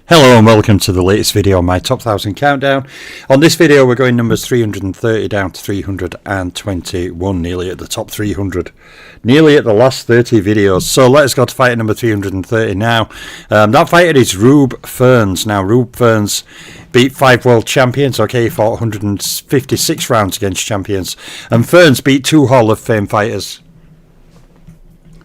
Hello and welcome to the latest video on my top 1000 countdown. On this video we're going numbers 330 down to 321, nearly at the top 300, nearly at the last 30 videos. So let's go to fighter number 330 now. That fighter is Rube Ferns. Now Rube Ferns beat 5 world champions, he fought 156 rounds against champions, and Ferns beat 2 Hall of Fame fighters,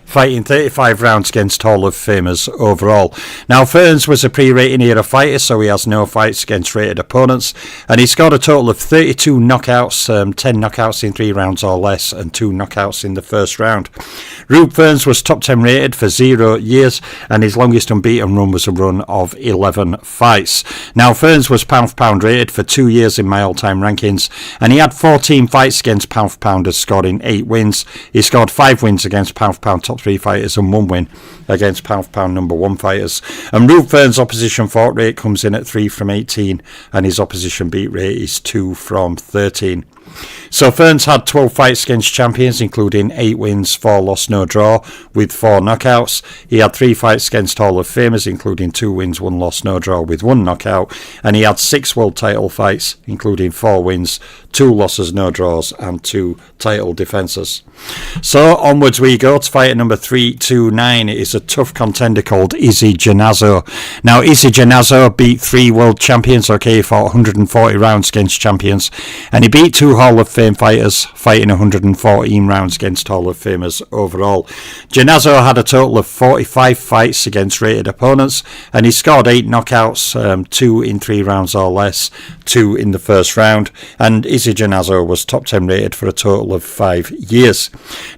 fighting 35 rounds against Hall of Famers overall. Now Ferns was a pre-rating era fighter, so he has no fights against rated opponents, and he scored a total of 32 knockouts, 10 knockouts in 3 rounds or less, and 2 knockouts in the first round. Rube Ferns was top 10 rated for 0 years, and his longest unbeaten run was a run of 11 fights. Now Ferns was pound for pound rated for 2 years in my all-time rankings, and he had 14 fights against pound for pounders, scoring 8 wins. He scored 5 wins against pound for pound top 3 fighters and 1 win against pound for pound number 1 fighters. And Rube Ferns' opposition fought rate comes in at 3 from 18, and his opposition beat rate is 2 from 13. So Ferns had 12 fights against champions, including 8 wins, 4 loss, no draw, with 4 knockouts. He had 3 fights against Hall of Famers, including 2 wins, 1 loss, no draw, with 1 knockout. And he had 6 world title fights, including 4 wins, 2 losses, no draws, and 2 title defences. So onwards we go to fighter number 329. It is a tough contender called Izzy Jannazzo. Now Izzy Jannazzo beat 3 world champions, he fought 140 rounds against champions, and he beat 2 Hall of Fame fighters, fighting 114 rounds against Hall of Famers overall. Jannazzo had a total of 45 fights against rated opponents, and he scored 8 knockouts, 2 in 3 rounds or less, 2 in the first round, and Izzy Jannazzo was top 10 rated for a total of 5 years.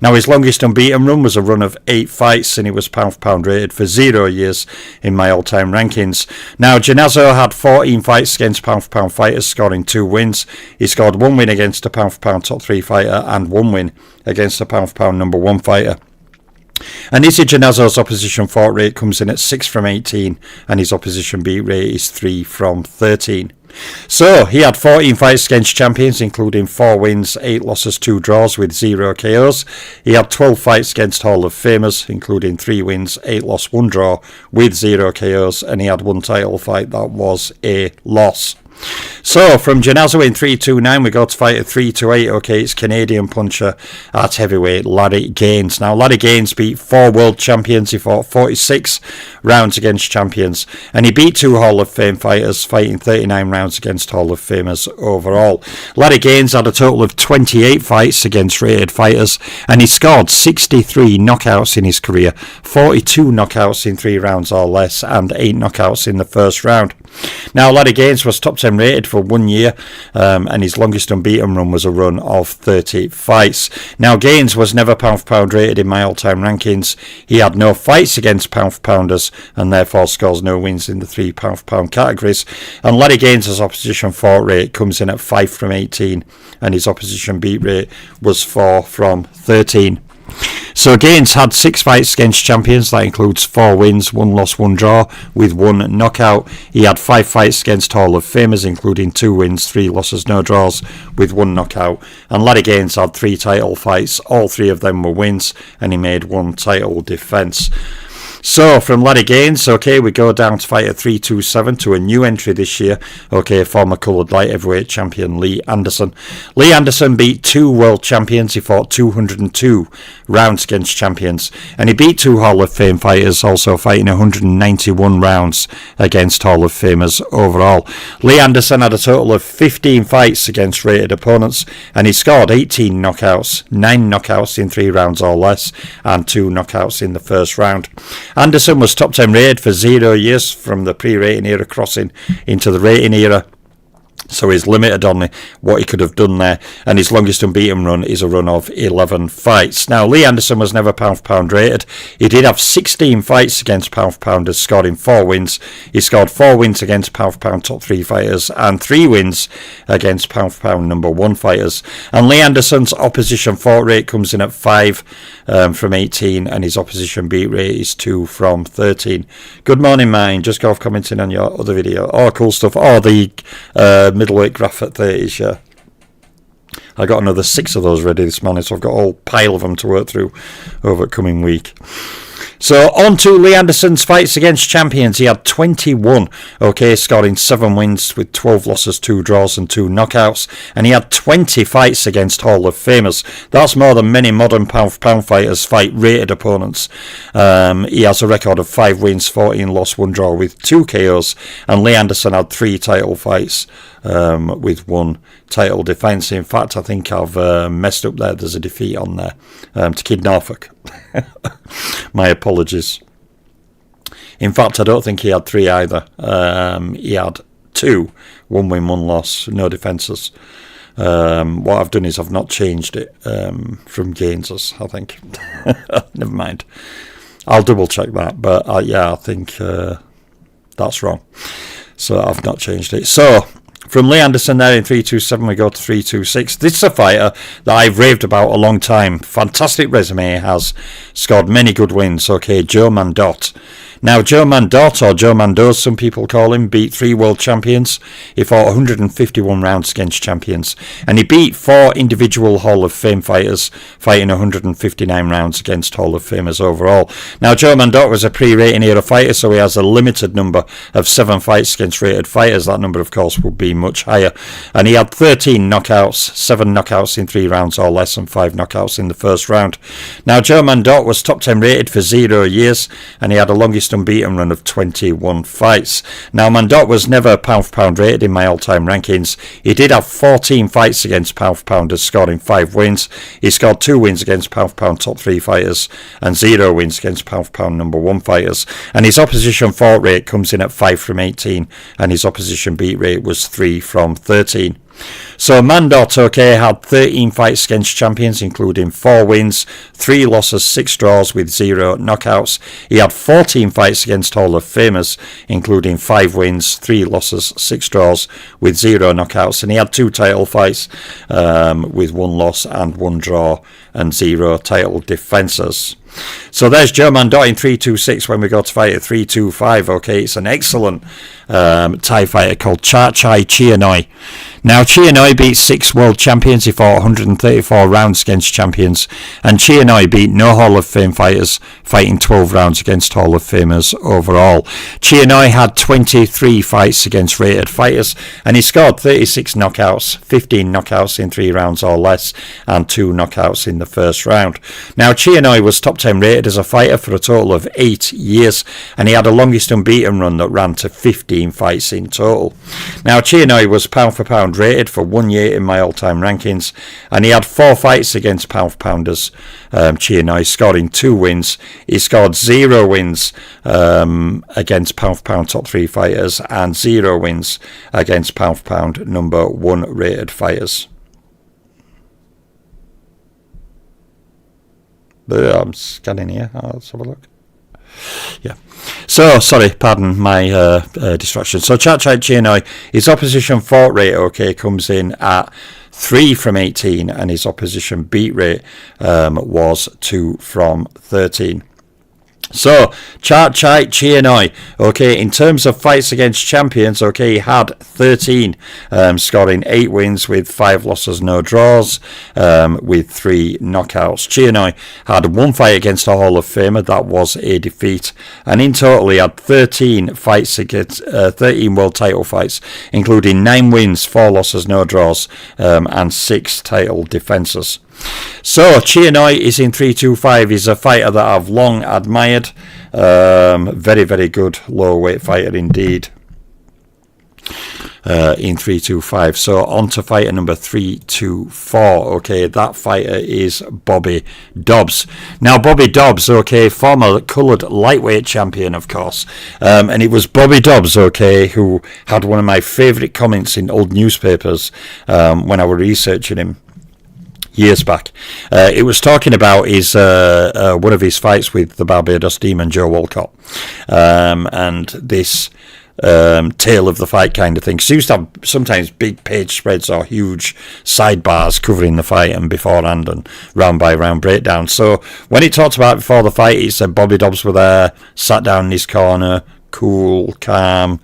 Now his longest unbeaten run was a run of 8 fights, and he was pound for pound rated for 0 years in my all-time rankings. Now Jannazzo had 14 fights against pound for pound fighters, scoring 2 wins. He scored 1 win against a pound for pound top 3 fighter and 1 win against a pound for pound number 1 fighter. And Izzy Jannazzo's opposition fought rate comes in at 6 from 18, and his opposition beat rate is 3 from 13. So he had 14 fights against champions, including 4 wins, 8 losses, 2 draws, with 0 KOs. He had 12 fights against Hall of Famers, including 3 wins, 8 loss, 1 draw, with 0 KOs, and he had 1 title fight that was a loss. So from Jannazzo in 329 we go to fighter 328. It's Canadian puncher at heavyweight Larry Gaines. Now Larry Gaines beat 4 world champions. He fought 46 rounds against champions, and he beat 2 Hall of Fame fighters, fighting 39 rounds against Hall of Famers overall. Larry Gaines had a total of 28 fights against rated fighters, and he scored 63 knockouts in his career, 42 knockouts in 3 rounds or less, and 8 knockouts in the first round. Now Larry Gaines was top 10 rated for 1 year, and his longest unbeaten run was a run of 30 fights. Now Gaines was never pound for pound rated in my all-time rankings. He had no fights against pound for pounders, and therefore scores no wins in the 3 pound for pound categories. And Larry Gaines' opposition fought rate comes in at 5 from 18, and his opposition beat rate was 4 from 13. So Gaines had 6 fights against champions. That includes 4 wins, 1 loss, 1 draw, with 1 knockout. He had 5 fights against Hall of Famers, including 2 wins, 3 losses, no draws, with 1 knockout. And Larry Gaines had 3 title fights. All 3 of them were wins, and he made 1 title defence. So from Larry Gaines, we go down to fighter 327 to a new entry this year, former coloured light heavyweight champion Lee Anderson. Lee Anderson beat 2 world champions. He fought 202 rounds against champions, and he beat 2 Hall of Fame fighters, also fighting 191 rounds against Hall of Famers overall. Lee Anderson had a total of 15 fights against rated opponents, and he scored 18 knockouts, 9 knockouts in 3 rounds or less, and 2 knockouts in the first round. Anderson was top 10 rated for 0 years, from the pre-rating era crossing into the rating era. So he's limited on what he could have done there, and his longest unbeaten run is a run of 11 fights. Now Lee Anderson was never pound for pound rated. He did have 16 fights against pound for pounders, scoring 4 wins. He scored 4 wins against pound for pound top 3 fighters, and 3 wins against pound for pound number 1 fighters. And Lee Anderson's opposition fought rate comes in at 5 from 18, and his opposition beat rate is 2 from 13. Good morning, mine. Just go off commenting on your other video. Oh, cool stuff. Oh, the middleweight graph at 30s, yeah. I got another 6 of those ready this morning, so I've got a whole pile of them to work through over the coming week. So on to Lee Anderson's fights against champions. He had 21, okay, scoring 7 wins with 12 losses, 2 draws and 2 knockouts. And he had 20 fights against Hall of Famers. That's more than many modern pound-for-pound fighters fight rated opponents. He has a record of 5 wins, 14 loss, 1 draw with 2 KOs. And Lee Anderson had 3 title fights with 1 title defence. In fact, I think I've messed up there. There's a defeat on there to Kid Norfolk. My apologies. In fact, I don't think he had 3 either. He had 2, 1 win, 1 loss, no defences. What I've done is I've not changed it from Gaines's, I think. Never mind. I'll double check that, but I think that's wrong. So I've not changed it. So from Lee Anderson there in 327, we go to 326. This is a fighter that I've raved about a long time. Fantastic resume he has. Scored many good wins. Okay, Joe Mandot. Now, Joe Mandot, or Joe Mandos, some people call him, beat 3 world champions. He fought 151 rounds against champions. And he beat 4 individual Hall of Fame fighters, fighting 159 rounds against Hall of Famers overall. Now, Joe Mandot was a pre-rating era fighter, so he has a limited number of 7 fights against rated fighters. That number, of course, would be much higher. And he had 13 knockouts, 7 knockouts in 3 rounds or less, and 5 knockouts in the first round. Now, Joe Mandot was top 10 rated for 0 years, and he had a longest unbeaten run of 21 fights. Now, Mandot was never pound for pound rated in my all-time rankings. He did have 14 fights against pound for pounders, scoring 5 wins. He scored 2 wins against pound for pound top 3 fighters and 0 wins against pound for pound number 1 fighters. And his opposition fought rate comes in at 5 from 18, and his opposition beat rate was 3 from 13. So Mandot, okay, had 13 fights against champions, including 4 wins, 3 losses, 6 draws with 0 knockouts. He had 14 fights against Hall of Famers, including 5 wins, 3 losses, 6 draws with 0 knockouts. And he had 2 title fights with 1 loss and 1 draw and 0 title defences. So there's Joe Mandot in 326 when we go to fight at 325. Okay, it's an excellent Thai fighter called Chachai Chianoi. Now, Chianoi beat 6 world champions. He fought 134 rounds against champions. And Chianoi beat no Hall of Fame fighters, fighting 12 rounds against Hall of Famers overall. Chianoi had 23 fights against rated fighters, and he scored 36 knockouts, 15 knockouts in 3 rounds or less, and 2 knockouts in the first round. Now, Chianoi was top 10 rated as a fighter for a total of 8 years, and he had a longest unbeaten run that ran to 15 fights in total. Now, Chianoi was pound for pound rated for 1 year in my all-time rankings, and he had 4 fights against pound for pounders. Chianoi scoring 2 wins. He scored 0 wins against pound for pound top 3 fighters and 0 wins against pound for pound number 1 rated fighters. I'm scanning here. Let's have a look. Yeah. So, sorry, pardon my distraction. So, Chachai Chianoi, his opposition fought rate, okay, comes in at 3 from 18, and his opposition beat rate was 2 from 13. So, Chachai Chianoi, okay, in terms of fights against champions, okay, he had 13, scoring 8 wins with 5 losses, no draws, with 3 knockouts. Chianoi had 1 fight against a Hall of Famer, that was a defeat, and in total he had 13 fights against 13 world title fights, including 9 wins, 4 losses, no draws, and 6 title defences. So, Chianoi is in 325. He's a fighter that I've long admired. Very, very good low weight fighter indeed. In 325. So on to fighter number 324. Okay, that fighter is Bobby Dobbs. Now, Bobby Dobbs, okay, former coloured lightweight champion, of course. And it was Bobby Dobbs, okay, who had one of my favourite comments in old newspapers when I was researching him years back. It was talking about his one of his fights with the Barbados Demon, Joe Walcott, and this tale of the fight kind of thing. So he used to have sometimes big page spreads or huge sidebars covering the fight and beforehand and round by round breakdown. So when he talked about before the fight, he said Bobby Dobbs were there, sat down in his corner, cool, calm,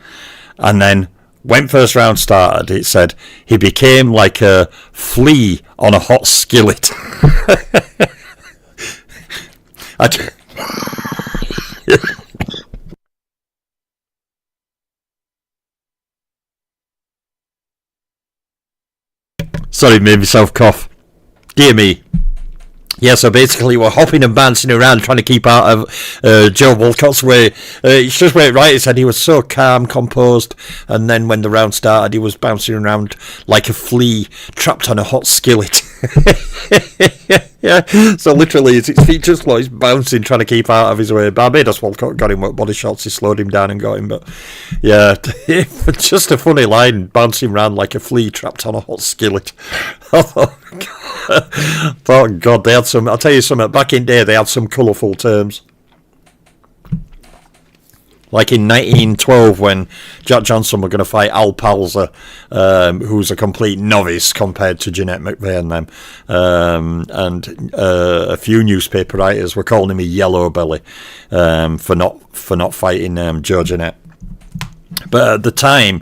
and then when first round started, it said he became like a flea on a hot skillet. Sorry, made myself cough. Dear me. Yeah, so basically we're hopping and bouncing around trying to keep out of Joe Walcott's way. It's just where right, he said he was so calm, composed, and then when the round started he was bouncing around like a flea trapped on a hot skillet. Yeah, so literally his feet just like he's bouncing, trying to keep out of his way. Barbados Walcott got him with body shots, he slowed him down and got him, but yeah, just a funny line, bouncing around like a flea trapped on a hot skillet. Oh God, they had some, I'll tell you something, back in day they had some colourful terms. Like in 1912 when Jack Johnson were going to fight Al Palzer, who's a complete novice compared to Jeanette McVeigh and them. And a few newspaper writers were calling him a yellow belly for not fighting Joe Jeanette. But at the time,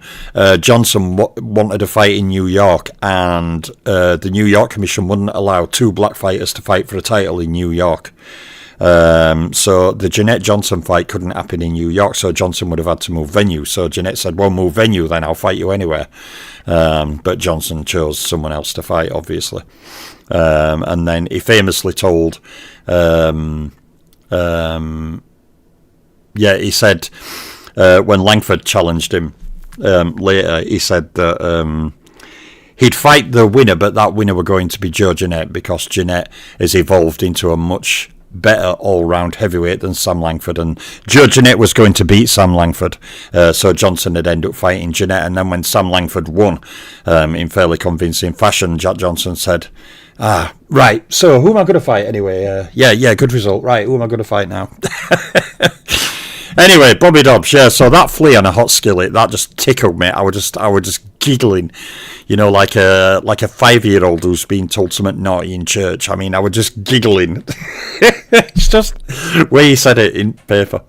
Johnson wanted to fight in New York, and the New York Commission wouldn't allow two black fighters to fight for a title in New York. So the Jeanette Johnson fight couldn't happen in New York, so Johnson would have had to move venue. So Jeanette said, well, move venue, then I'll fight you anywhere. But Johnson chose someone else to fight, obviously. And then he famously told, he said, when Langford challenged him later, he said that he'd fight the winner, but that winner were going to be Joe Jeanette, because Jeanette has evolved into a much better all-round heavyweight than Sam Langford, and Joe Jeanette was going to beat Sam Langford, so Johnson would end up fighting Jeanette. And then when Sam Langford won in fairly convincing fashion, Jack Johnson said, right, so who am I going to fight anyway? Yeah, good result. Right, who am I going to fight now? Anyway, Bobby Dobbs, yeah, so that flea on a hot skillet, that just tickled me. I was just giggling, you know, like a 5-year-old who's been told something naughty in church. I mean, I was just giggling. It's just where he said it in paper.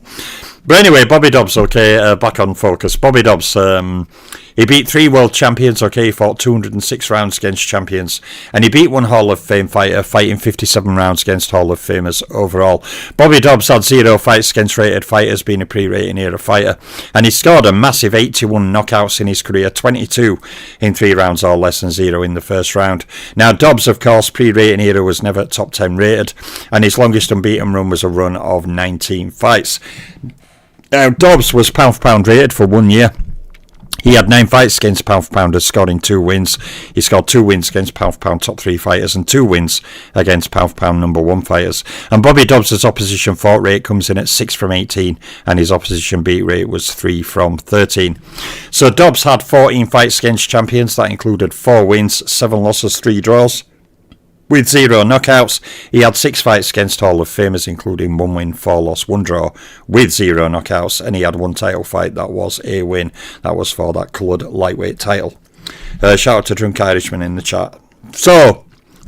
But anyway, Bobby Dobbs, okay, back on focus. Bobby Dobbs, he beat 3 world champions, okay, he fought 206 rounds against champions, and he beat one Hall of Fame fighter, fighting 57 rounds against Hall of Famers overall. Bobby Dobbs had 0 fights against rated fighters, being a pre-rating era fighter, and he scored a massive 81 knockouts in his career, 22 in 3 rounds or less and 0 in the first round. Now, Dobbs, of course, pre-rating era was never top 10 rated, and his longest unbeaten run was a run of 19 fights. Now, Dobbs was pound for pound rated for 1 year. He had 9 fights against pound for pounders, scoring 2 wins. He scored 2 wins against pound for pound top 3 fighters and 2 wins against pound for pound number 1 fighters. And Bobby Dobbs' opposition fought rate comes in at 6 from 18, and his opposition beat rate was 3 from 13. So Dobbs had 14 fights against champions. That included 4 wins, 7 losses, 3 draws. With 0 knockouts, he had 6 fights against Hall of Famers, including 1 win, 4 loss, 1 draw, with 0 knockouts, and he had 1 title fight that was a win. That was for that coloured lightweight title. Shout out to Drunk Irishman in the chat. So,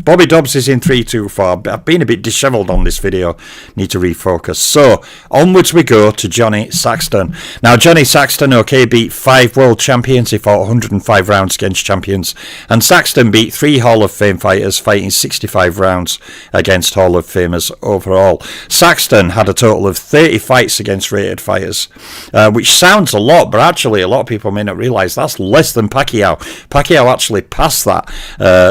Bobby Dobbs is in 3-2-4. I've been a bit dishevelled on this video. Need to refocus. So, onwards we go to Johnny Saxton. Now, Johnny Saxton, okay, beat 5 world champions. He fought 105 rounds against champions. And Saxton beat 3 Hall of Fame fighters, fighting 65 rounds against Hall of Famers overall. Saxton had a total of 30 fights against rated fighters, which sounds a lot, but actually a lot of people may not realise that's less than Pacquiao. Pacquiao actually passed that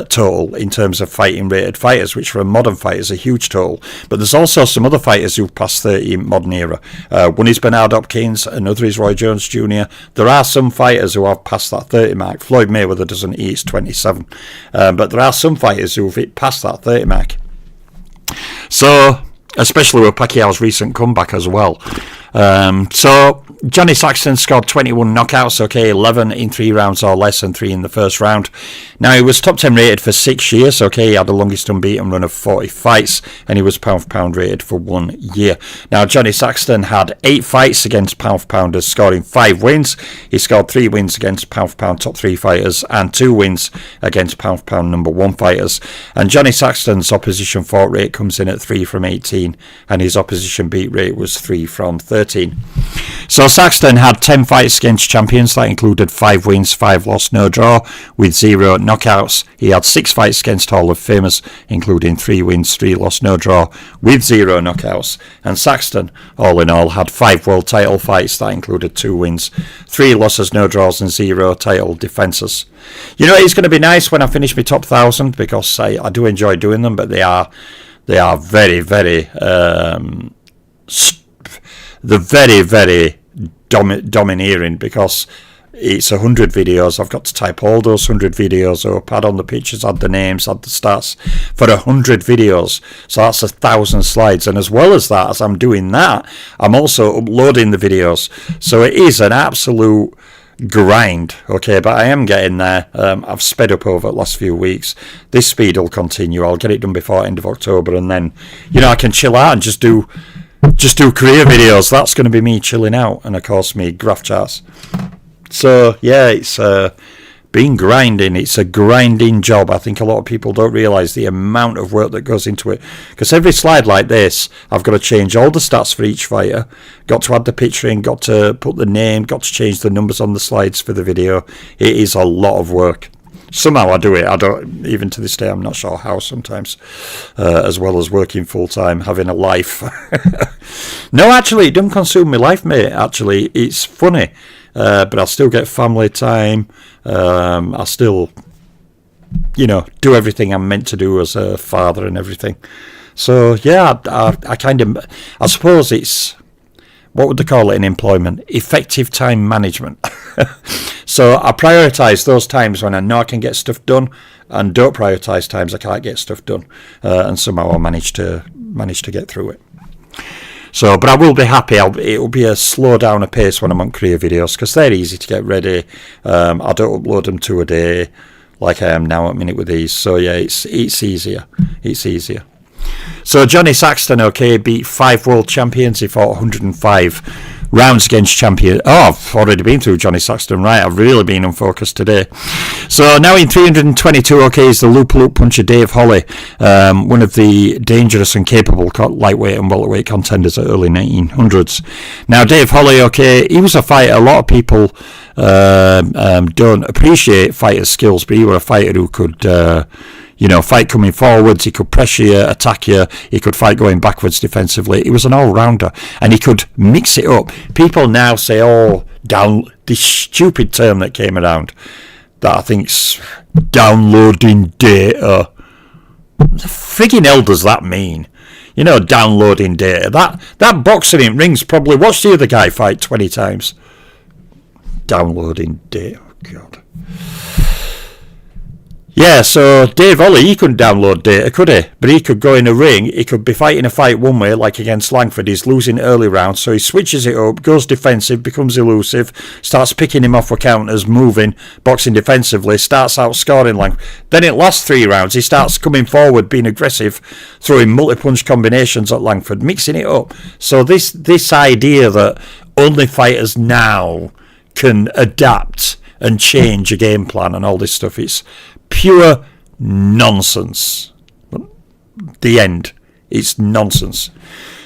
total in terms of fighting rated fighters, which for a modern fighter is a huge total. But there's also some other fighters who've passed 30 in modern era. One is Bernard Hopkins, another is Roy Jones Jr. There are some fighters who have passed that 30 mark. Floyd Mayweather doesn't, he's 27. But there are some fighters who've hit past that 30 mark. So, especially with Pacquiao's recent comeback as well. So Johnny Saxton scored 21 knockouts, okay, 11 in 3 rounds or less and 3 in the first round. Now, he was top 10 rated for 6 years, okay, he had the longest unbeaten run of 40 fights, and he was pound for pound rated for 1 year. Now, Johnny Saxton had 8 fights against pound for pounders, scoring 5 wins. He scored 3 wins against pound for pound top 3 fighters and 2 wins against pound for pound number 1 fighters. And Johnny Saxton's opposition fought rate comes in at 3 from 18, and his opposition beat rate was 3 from 13. 13. So Saxton had 10 fights against champions. That included 5 wins, 5 loss, no draw, with 0 knockouts. He had 6 fights against Hall of Famers, including 3 wins, 3 loss, no draw, with 0 knockouts. And Saxton, all in all, had 5 world title fights. That included 2 wins, 3 losses, no draws, and 0 title defences. You know, it's going to be nice when I finish my top 1,000, because I do enjoy doing them, but they are very, very they're very, very domineering, because it's 100 videos. I've got to type all those 100 videos up, add on the pictures, add the names, add the stats for 100 videos. So that's 1,000 slides. And as well as that, as I'm doing that, I'm also uploading the videos. So it is an absolute grind, okay, but I am getting there. I've sped up over the last few weeks. This speed will continue. I'll get it done before end of October, and then, you know, I can chill out and just do career videos. That's going to be me chilling out, and of course me graph charts. So yeah, it's been grinding. It's a grinding job. I think a lot of people don't realise the amount of work that goes into it, because every slide like this, I've got to change all the stats for each fighter, got to add the picture in, got to put the name, got to change the numbers on the slides for the video. It is a lot of work. Somehow I do it. I don't, even to this day, I'm not sure how sometimes, as well as working full time, having a life. No, actually, it doesn't consume my life, mate. Actually, it's funny, but I still get family time. I still, you know, do everything I'm meant to do as a father and everything. So yeah, I suppose it's, what would they call it in employment? Effective time management. So I prioritise those times when I know I can get stuff done, and don't prioritise times I can't get stuff done. And somehow I manage to get through it. So, but I will be happy. It will be a slow down a pace when I'm on career videos, because they're easy to get ready. I don't upload them 2 a day like I am now at minute with these. So yeah, it's easier. It's easier. So Johnny Saxton, okay, beat 5 world champions. He fought 105 rounds against champion. Oh, I've already been through Johnny Saxton, right? I've really been unfocused today. So now in 322, okay, is the loop puncher Dave Holly, one of the dangerous and capable lightweight and welterweight contenders at early 1900s. Now Dave Holly, okay, he was a fighter. A lot of people don't appreciate fighters' skills, but he was a fighter who could fight coming forwards. He could pressure you, attack you. He could fight going backwards defensively. He was an all-rounder, and he could mix it up. People now say, this stupid term that came around, that I think's downloading data. What the friggin' hell does that mean? You know, downloading data. That boxer in rings probably watched the other guy fight 20 times. Downloading data. Oh, God. Yeah, so Dave Holly, he couldn't download data, could he? But he could go in a ring, he could be fighting a fight one way, like against Langford. He's losing early rounds, so he switches it up, goes defensive, becomes elusive, starts picking him off with counters, moving, boxing defensively, starts outscoring Langford. Then it lasts 3 rounds, he starts coming forward, being aggressive, throwing multi-punch combinations at Langford, mixing it up. So this idea that only fighters now can adapt and change a game plan and all this stuff, it's pure nonsense. The end. It's nonsense.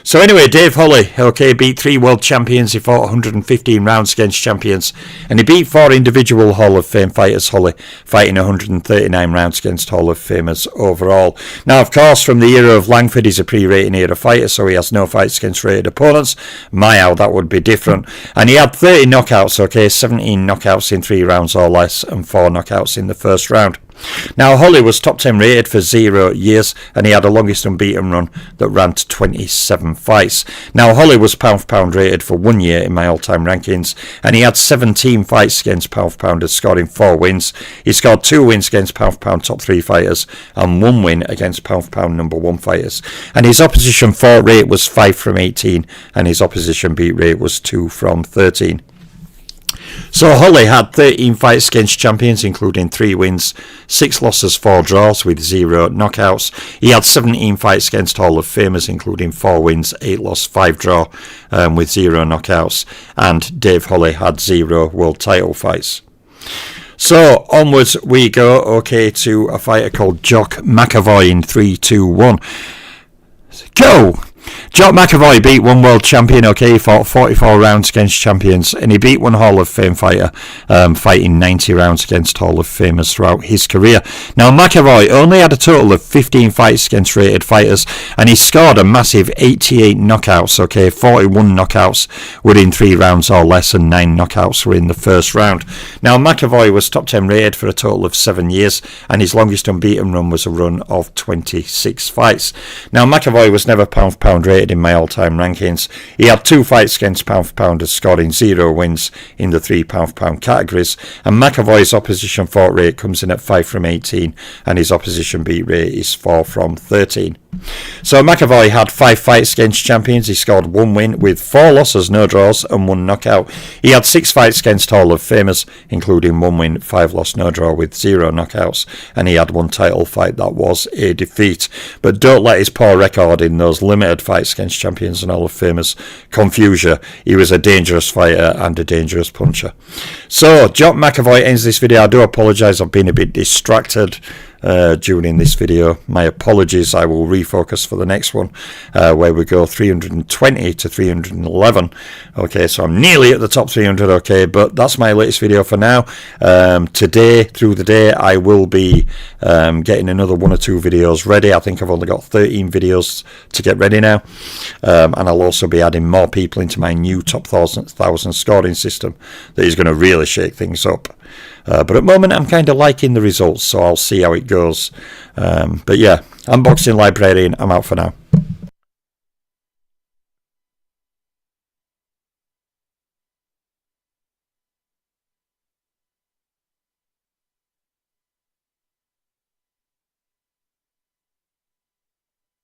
So anyway, Dave Holly, okay, beat 3 world champions. He fought 115 rounds against champions, and he beat 4 individual Hall of Fame fighters. Holly fighting 139 rounds against Hall of Famers overall. Now, of course, from the era of Langford, he's a pre-rating era fighter, so he has no fights against rated opponents. My, how that would be different. And he had 30 knockouts, okay, 17 knockouts in 3 rounds or less, and 4 knockouts in the first round. Now, Holly was top 10 rated for 0 years, and he had the longest unbeaten run that ran to 27 fights. Now, Holly was pound for pound rated for 1 year in my all-time rankings, and he had 17 fights against pound for pounders, scoring 4 wins. He scored 2 wins against pound for pound top 3 fighters, and 1 win against pound for pound number 1 fighters. And his opposition fought rate was 5 from 18, and his opposition beat rate was 2 from 13. So Holly had 13 fights against champions, including 3 wins, 6 losses, 4 draws with 0 knockouts. He had 17 fights against Hall of Famers, including 4 wins, 8 losses, 5 draw with 0 knockouts. And Dave Holly had 0 world title fights. So onwards we go, okay, to a fighter called Jock McAvoy in 3-2-1. Go! Jock McAvoy beat one world champion, okay, he fought 44 rounds against champions, and he beat one Hall of Fame fighter, fighting 90 rounds against Hall of Famers throughout his career. Now, McAvoy only had a total of 15 fights against rated fighters, and he scored a massive 88 knockouts, okay, 41 knockouts within 3 rounds or less, and 9 knockouts were in the first round. Now, McAvoy was top 10 rated for a total of 7 years, and his longest unbeaten run was a run of 26 fights. Now, McAvoy was never pound for pound rated in my all-time rankings. He had 2 fights against pound for pounders, scoring 0 wins in the 3 pound for pound categories, and McAvoy's opposition fought rate comes in at 5 from 18, and his opposition beat rate is 4 from 13. So McAvoy had 5 fights against champions. He scored 1 win with 4 losses, no draws, and 1 knockout. He had 6 fights against Hall of Famers, including 1 win, 5 loss, no draw with 0 knockouts, and he had 1 title fight that was a defeat. But don't let his poor record in those limited fights against champions and Hall of Famers confuse you. He was a dangerous fighter and a dangerous puncher. So Jock McAvoy ends this video. I do apologise, I've been a bit distracted during this video. My apologies. I will refocus for the next one, where we go 320 to 311. Okay, so I'm nearly at the top 300. Okay, but that's my latest video for now. Today, through the day, I will be getting another 1 or 2 videos ready. I think I've only got 13 videos to get ready now, and I'll also be adding more people into my new top 1,000 scoring system that is going to really shake things up. But at the moment I'm kind of liking the results, so I'll see how it goes. But yeah, Unboxing Librarian, I'm out for now.